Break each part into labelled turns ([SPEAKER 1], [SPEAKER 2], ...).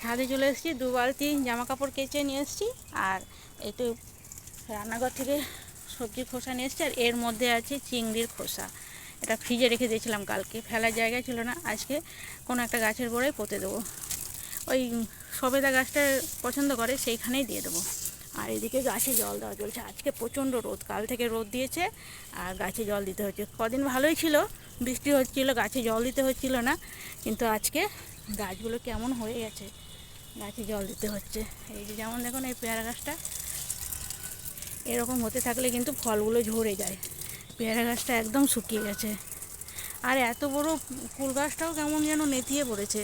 [SPEAKER 1] ছাদে চলে এসেছি, 2 বালতি জামা কাপড় কেচে নিয়ে এসেছি। আর একটু রান্নাঘর থেকে সবজির খোসা নিয়ে এসেছি। আর এর মধ্যে আছে চিংড়ির খোসা। এটা ফ্রিজে রেখে দিয়েছিলাম কালকে, ফেলার জায়গা ছিল না। আজকে কোনো একটা গাছের গোড়ায় পুঁতে দেবো, ওই সবেদা গাছটা পছন্দ করে সেইখানেই দিয়ে দেবো। আর এদিকে গাছে জল দেওয়া চলছে। আজকে প্রচণ্ড রোদ, কাল থেকে রোদ দিয়েছে আর গাছে জল দিতে হচ্ছে। কদিন ভালোই ছিল, বৃষ্টি হচ্ছিল, গাছে জল দিতে হচ্ছিল না, কিন্তু আজকে গাছগুলো কেমন হয়ে গেছে, গাছে জল দিতে হচ্ছে। এই যে যেমন দেখুন এই পেয়ারা গাছটা এরকম হতে থাকলে কিন্তু ফলগুলো ঝরে যায়। পেয়ারা গাছটা একদম শুকিয়ে গেছে। আর এত বড় কুল গাছটাও কেমন যেন নেতিয়ে পড়েছে,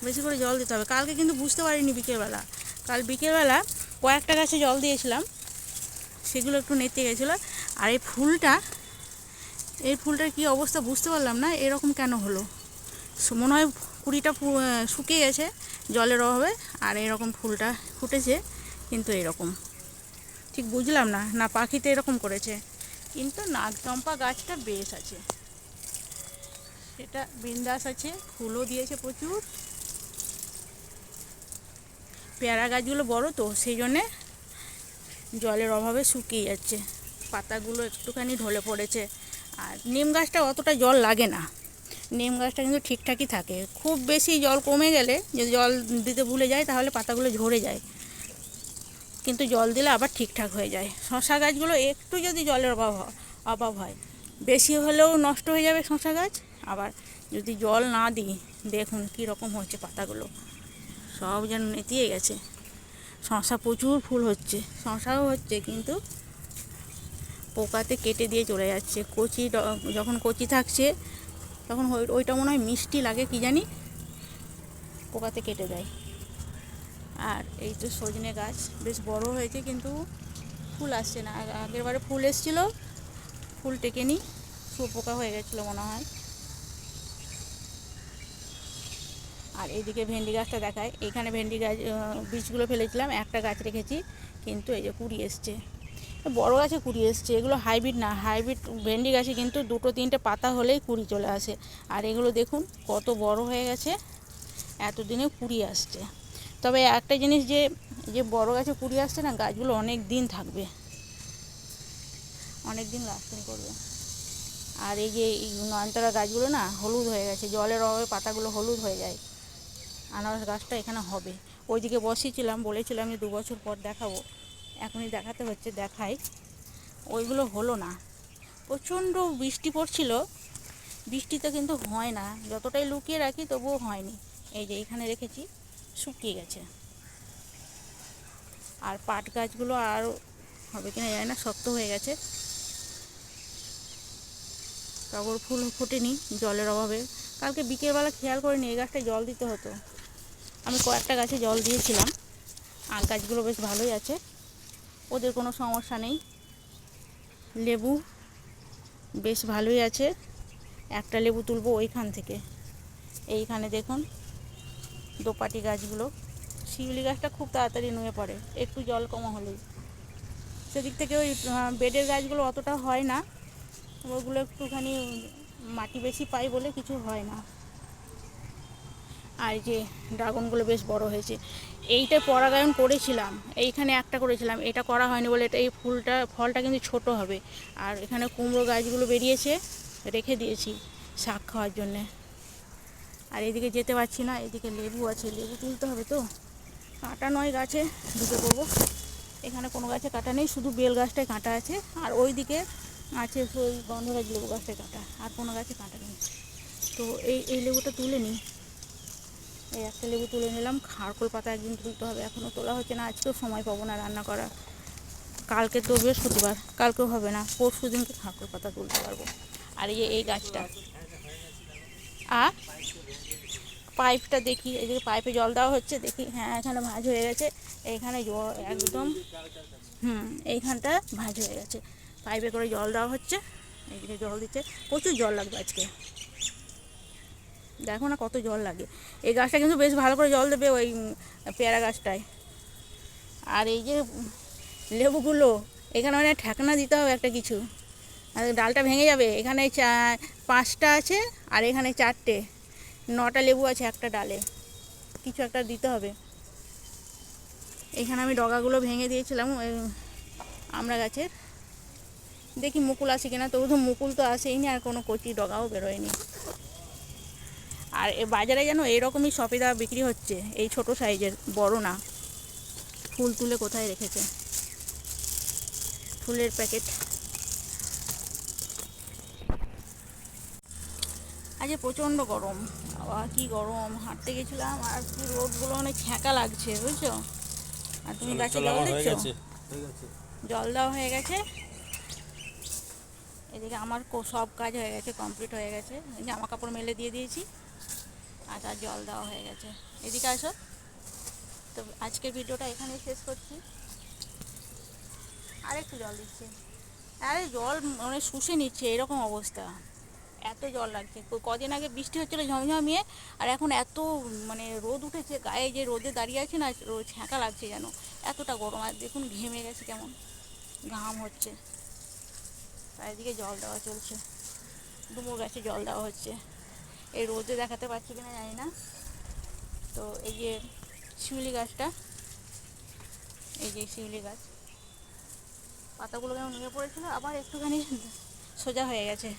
[SPEAKER 1] বেশি করে জল দিতে হবে। কালকে কিন্তু বুঝতে পারিনি বিকেলবেলা, কাল বিকেলবেলা কয়েকটা গাছে জল দিয়েছিলাম, সেগুলো একটু নেতিয়ে গেছিলো। আর এই ফুলটার কী অবস্থা বুঝতে পারলাম না, এরকম কেন হলো। মনে হয় কুড়িটা শুকিয়ে গেছে জলের অভাবে, আর এরকম ফুলটা ফুটেছে কিন্তু এরকম, ঠিক বুঝলাম না, না পাখিতে এরকম করেছে। কিন্তু নাগচম্পা গাছটা বেশ আছে, সেটা বিন্দাস আছে, ফুলও দিয়েছে প্রচুর। পেয়ারা গাছগুলো বড় তো সেই জন্যে জলের অভাবে শুকিয়ে যাচ্ছে, পাতাগুলো একটুখানি ঢলে পড়েছে। আর নিম গাছটা অতটা জল লাগে না, নিম গাছটা কিন্তু ঠিকঠাকই থাকে। খুব বেশি জল কমে গেলে, যদি জল দিতে ভুলে যায় তাহলে পাতাগুলো ঝরে যায়, কিন্তু জল দিলে আবার ঠিকঠাক হয়ে যায়। শশা গাছগুলো একটু যদি জলের অভাব হয়, বেশি হলেও নষ্ট হয়ে যাবে শশা গাছ। আবার যদি জল না দিই, দেখুন কী রকম হচ্ছে পাতাগুলো, সব যেন নেতিয়ে গেছে। শশা প্রচুর ফুল হচ্ছে, শশাও হচ্ছে, কিন্তু পোকাতে কেটে দিয়ে চলে যাচ্ছে। যখন কচি থাকছে তখন ওইটা মনে হয় মিষ্টি লাগে কি জানি, পোকাতে কেটে দেয়। আর এই তো সজনে গাছ বেশ বড় হয়েছে, কিন্তু ফুল আসছে না। আগের বারে ফুল এসেছিলো, ফুল টেকেনি, শুয়োপোকা হয়ে গেছিলো মনে হয়। আর এইদিকে ভেন্ডি গাছটা দেখায়, এইখানে ভেন্ডি গাছ বীজগুলো ফেলেছিলাম, একটা গাছ রেখেছি, কিন্তু এই যে কুড়ি এসছে, বড় গাছে কুড়ি এসছে। এগুলো হাইব্রিড না, হাইব্রিড ভেন্ডি গাছে কিন্তু 2-3টে পাতা হলেই কুড়ি চলে আসে। আর এগুলো দেখুন কত বড় হয়ে গেছে, এতদিনে কুড়ি আসছে। তবে একটা জিনিস, যে বড় গাছে কুড়ি আসছে না, গাছগুলো অনেক দিন থাকবে, অনেক দিন লাস্টিং করবে। আর এই যে নয়নতারা গাছগুলো না হলুদ হয়ে গেছে, জলের অভাবে পাতাগুলো হলুদ হয়ে যায়। আনারস গাছটা এখানে হবে, ওইদিকে বসিয়েছিলাম, বলেছিলাম যে 2 বছর পর দেখাবো, এখনই দেখাতে হচ্ছে, দেখাই। ওইগুলো হলো না, প্রচণ্ড বৃষ্টি পড়ছিল, বৃষ্টিতে কিন্তু হয় না, যতটাই লুকিয়ে রাখি তবুও হয়নি। এই যে এইখানে রেখেছি, শুকিয়ে গেছে। আর পাট গাছগুলো আর হবে কিনা জানি না, শক্ত হয়ে গেছে, টগর ফুল ফোটেনি জলের অভাবে। কালকে বিকেলবেলা খেয়াল করিনি এই গাছটায় জল দিতে হতো, আমি কয়েকটা গাছে জল দিয়েছিলাম। আর গাছগুলো বেশ ভালোই আছে, ওদের কোনো সমস্যা নেই। লেবু বেশ ভালোই আছে, একটা লেবু তুলবো ওইখান থেকে। এইখানে দেখুন দোপাটি গাছগুলো, শিউলি গাছটা খুব তাড়াতাড়ি নুয়ে পড়ে একটু জল কমা হলেই। সেদিক থেকে ওই বেডের গাছগুলো অতটা হয় না, ওগুলো একটুখানি মাটি বেশি পাই বলে কিছু হয় না। আর যে ড্রাগনগুলো বেশ বড় হয়েছে, এইটা পরাগায়ন করেছিলাম, এইখানে একটা করেছিলাম, এটা করা হয়নি বলে এটা, এই ফলটা কিন্তু ছোট হবে। আর এখানে কুমড়ো গাছগুলো বেরিয়েছে, রেখে দিয়েছি শাক খাওয়ার জন্যে। আর এদিকে যেতে পারছি না, এদিকে লেবু আছে, লেবু তুলতে হবে তো, কাঁটা নয় গাছে ঢুকে পড়বো। এখানে কোনো গাছে কাঁটা নেই, শুধু বেল গাছটায় কাঁটা আছে। আর ওই দিকে আছে ওই গন্ধরাজ লেবু গাছটায় কাঁটা, আর কোনো গাছে কাঁটা নেই। তো এই লেবুটা তুলে নিই, এই একটা লেবু তুলে নিলাম। খারকোল পাতা একদিন তুলতে হবে, এখনও তোলা হচ্ছে না, আজকেও সময় পাবো না রান্না করা। কালকে তো বৃহস্পতিবার, কালকেও হবে না, পরশু দিনকে খারকোল পাতা তুলতে পারবো। আর এই গাছটা পাইপটা দেখি, এই যে পাইপে জল দেওয়া হচ্ছে, দেখি হ্যাঁ এখানে ভাঁজ হয়ে গেছে, এইখানে জল একদম এইখানটা ভাঁজ হয়ে গেছে, পাইপে করে জল দেওয়া হচ্ছে, এইদিকে জল দিচ্ছে, প্রচুর জল লাগবে আজকে। দেখো না কত জল লাগে, এই গাছটা কিন্তু বেশ ভালো করে জল দেবে, ওই পেয়ারা গাছটায়। আর এই যে লেবুগুলো, এখানে মানে ঠেকনা দিতে হবে একটা কিছু, আর ডালটা ভেঙে যাবে। এখানে 5টা আছে, আর এখানে 4টে, 9টা লেবু আছে একটা ডালে, কিছু একটা দিতে হবে। এখানে আমি ডগাগুলো ভেঙে দিয়েছিলাম আমরা গাছের, দেখি মুকুল আসে কিনা। তবু তো মুকুল তো আসেইনি, আর কোনো কচি ডগাও বেরোয়নি। আর বাজারে যেন এইরকমই সফেদা বিক্রি হচ্ছে, এই ছোট সাইজের, বড় না। ফুল তুলে কোথায় রেখেছে, ফুলের প্যাকেট। আজ প্রচণ্ড গরম, আবার কি গরম। হাঁটতে গেছিলাম আর কি রোদগুলো অনেক ছ্যাঁকা লাগছে, বুঝছো। আর তুমি গাছে জল দিচ্ছ? জল দেওয়া হয়ে গেছে। এদিকে আমার সব কাজ হয়ে গেছে, কমপ্লিট হয়ে গেছে। জামা কাপড় মেলে দিয়ে দিয়েছি, আর তার জল দেওয়া হয়ে গেছে। এদিকে আসো। তো আজকের ভিডিওটা এখানেই শেষ করছি। আরেকটু জল দিচ্ছি। আরে জল মানে শুষে নিচ্ছে, এরকম অবস্থা। এত জল লাগছে। কদিন আগে বৃষ্টি হচ্ছিলো ঝমঝমিয়ে, আর এখন এত মানে রোদ উঠেছে গায়ে, যে রোদে দাঁড়িয়ে আছে না, ছ্যাঁকা লাগছে যেন, এতটা গরম। আর দেখুন ঘেমে গেছে, কেমন ঘাম হচ্ছে। চারিদিকে জল দেওয়া চলছে, ডুমুর গাছে জল দেওয়া হচ্ছে। এই রোদে দেখাতে পারছি কিনা জানি না। তো এই যে শিউলি গাছটা, এই যে শিউলি গাছ, পাতাগুলো কেমন নুয়ে পড়েছিল, আবার একটুখানি সোজা হয়ে গেছে।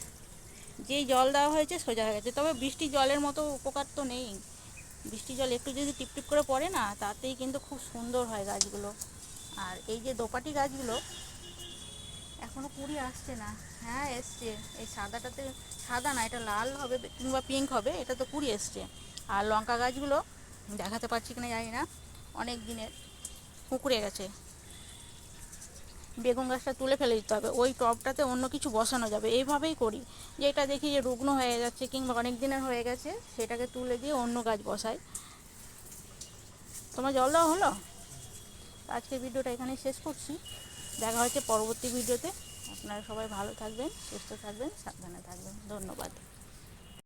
[SPEAKER 1] যেই জল দেওয়া হয়েছে সোজা হয়ে গেছে। তবে বৃষ্টির জলের মতো উপকার তো নেই। বৃষ্টির জল একটু যদি টিপটিপ করে পড়ে না, তাতেই কিন্তু খুব সুন্দর হয় গাছগুলো। আর এই যে দোপাটি গাছগুলো, এখনও কুড়ি আসছে না। হ্যাঁ এসছে, এই সাদাটাতে, সাদা না, এটা লাল হবে কিংবা পিঙ্ক হবে, এটা তো কুড়ি এসছে। আর লঙ্কা গাছগুলো দেখাতে পারছি কিনা জানি না, অনেক দিনের, কুঁকড়ে গেছে। বেগুন গাছটা তুলে ফেলে দিতে হবে, ওই টবটাতে অন্য কিছু বসানো যাবে। এইভাবেই করি, যে এটা দেখি যে রুগ্ন হয়ে যাচ্ছে কিংবা অনেক দিনের হয়ে গেছে, সেটাকে তুলে দিয়ে অন্য গাছ বসাই। তোমার জল দেওয়া হলো? আজকের ভিডিওটা এখানেই শেষ করছি। দেখা হচ্ছে পরবর্তী ভিডিওতে। আপনারা সবাই ভালো থাকবেন, সুস্থ থাকবেন, সাবধানে থাকবেন। ধন্যবাদ।